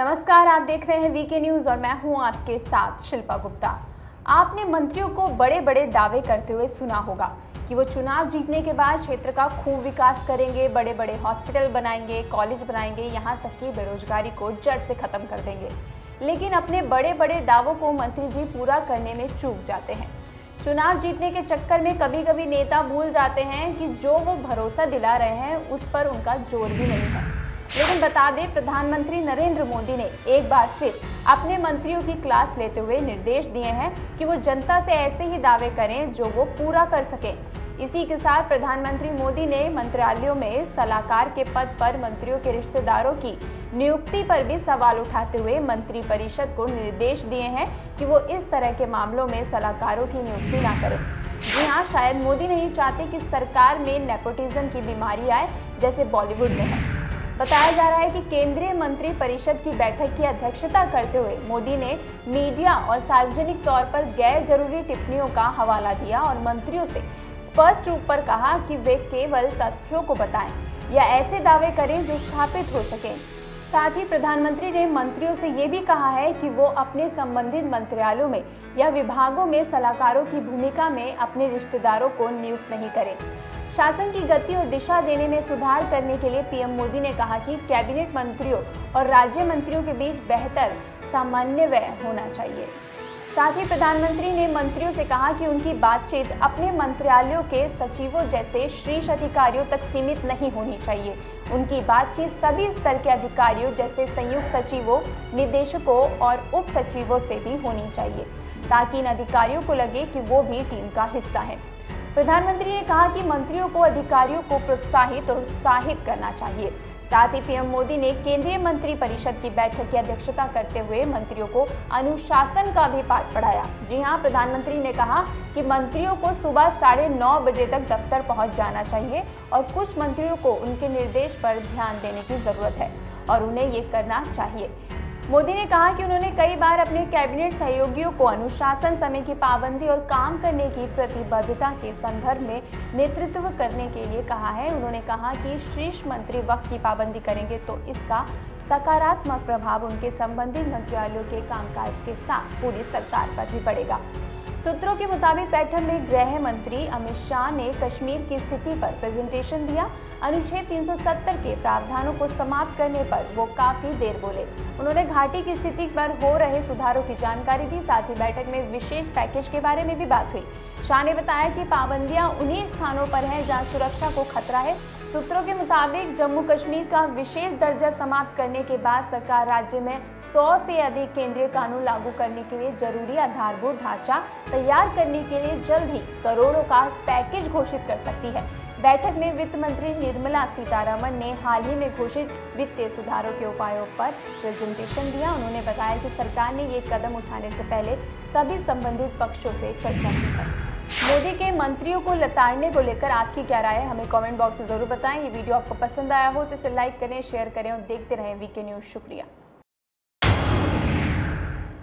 नमस्कार, आप देख रहे हैं वीके न्यूज और मैं हूं आपके साथ शिल्पा गुप्ता। आपने मंत्रियों को बड़े बड़े दावे करते हुए सुना होगा कि वो चुनाव जीतने के बाद क्षेत्र का खूब विकास करेंगे, बड़े बड़े हॉस्पिटल बनाएंगे, कॉलेज बनाएंगे, यहाँ तक कि बेरोजगारी को जड़ से खत्म कर देंगे। लेकिन अपने बड़े बड़े दावों को मंत्री जी पूरा करने में चूक जाते हैं। चुनाव जीतने के चक्कर में कभी कभी नेता भूल जाते हैं कि जो वो भरोसा दिला रहे हैं उस पर उनका जोर भी नहीं है। लेकिन बता दें, प्रधानमंत्री नरेंद्र मोदी ने एक बार फिर अपने मंत्रियों की क्लास लेते हुए निर्देश दिए हैं कि वो जनता से ऐसे ही दावे करें जो वो पूरा कर सकें। इसी के साथ प्रधानमंत्री मोदी ने मंत्रालयों में सलाहकार के पद पर मंत्रियों के रिश्तेदारों की नियुक्ति पर भी सवाल उठाते हुए मंत्री परिषद को निर्देश दिए हैं कि वो इस तरह के मामलों में सलाहकारों की नियुक्ति ना करें। जी हाँ, शायद मोदी नहीं चाहते कि सरकार में नेपोटिज्म की बीमारी आए जैसे बॉलीवुड में है। बताया जा रहा है कि केंद्रीय मंत्री परिषद की बैठक की अध्यक्षता करते हुए मोदी ने मीडिया और सार्वजनिक तौर पर गैर जरूरी टिप्पणियों का हवाला दिया और मंत्रियों से स्पष्ट रूप पर कहा कि वे केवल तथ्यों को बताएं या ऐसे दावे करें जो स्थापित हो सकें। साथ ही प्रधानमंत्री ने मंत्रियों से ये भी कहा है कि वो अपने संबंधित मंत्रालयों में या विभागों में सलाहकारों की भूमिका में अपने रिश्तेदारों को नियुक्त नहीं करें। शासन की गति और दिशा देने में सुधार करने के लिए पीएम मोदी ने कहा कि कैबिनेट मंत्रियों और राज्य मंत्रियों के बीच बेहतर समन्वय होना चाहिए। साथ ही प्रधानमंत्री ने मंत्रियों से कहा कि उनकी बातचीत अपने मंत्रालयों के सचिवों जैसे शीर्ष अधिकारियों तक सीमित नहीं होनी चाहिए। उनकी बातचीत सभी स्तर के अधिकारियों जैसे संयुक्त सचिवों, निदेशकों और उप सचिवों से भी होनी चाहिए, ताकि इन अधिकारियों को लगे कि वो भी टीम का हिस्सा है। प्रधानमंत्री ने कहा कि मंत्रियों को अधिकारियों को प्रोत्साहित और उत्साहित करना चाहिए। साथ ही पीएम मोदी ने केंद्रीय मंत्री परिषद की बैठक की अध्यक्षता करते हुए मंत्रियों को अनुशासन का भी पाठ पढ़ाया। जी हां, प्रधानमंत्री ने कहा कि मंत्रियों को सुबह 9:30 बजे तक दफ्तर पहुंच जाना चाहिए और कुछ मंत्रियों को उनके निर्देश पर ध्यान देने की जरूरत है और उन्हें ये करना चाहिए। मोदी ने कहा कि उन्होंने कई बार अपने कैबिनेट सहयोगियों को अनुशासन, समय की पाबंदी और काम करने की प्रतिबद्धता के संदर्भ में नेतृत्व करने के लिए कहा है। उन्होंने कहा कि शीर्ष मंत्री वक्त की पाबंदी करेंगे तो इसका सकारात्मक प्रभाव उनके संबंधित मंत्रालयों के कामकाज के साथ पूरी सरकार पर भी पड़ेगा। सूत्रों के मुताबिक बैठक में गृह मंत्री अमित शाह ने कश्मीर की स्थिति पर प्रेजेंटेशन दिया। अनुच्छेद 370 के प्रावधानों को समाप्त करने पर वो काफी देर बोले। उन्होंने घाटी की स्थिति पर हो रहे सुधारों की जानकारी दी। साथ ही बैठक में विशेष पैकेज के बारे में भी बात हुई। शाह ने बताया कि पाबंदियां उन्हीं स्थानों पर हैं जहां सुरक्षा को खतरा है। सूत्रों के मुताबिक जम्मू कश्मीर का विशेष दर्जा समाप्त करने के बाद सरकार राज्य में 100 से अधिक केंद्रीय कानून लागू करने के लिए जरूरी आधारभूत ढांचा तैयार करने के लिए जल्द ही करोड़ों का पैकेज घोषित कर सकती है। बैठक में वित्त मंत्री निर्मला सीतारमण ने हाल ही में घोषित वित्तीय सुधारों के उपायों पर प्रेजेंटेशन दिया। उन्होंने बताया कि सरकार ने ये कदम उठाने से पहले सभी संबंधित पक्षों से चर्चा की है। मोदी के मंत्रियों को लताड़ने को लेकर आपकी क्या राय है, हमें कमेंट बॉक्स में जरूर बताएं। ये वीडियो आपको पसंद आया हो तो इसे लाइक करें, शेयर करें और देखते रहें वीके न्यूज। शुक्रिया।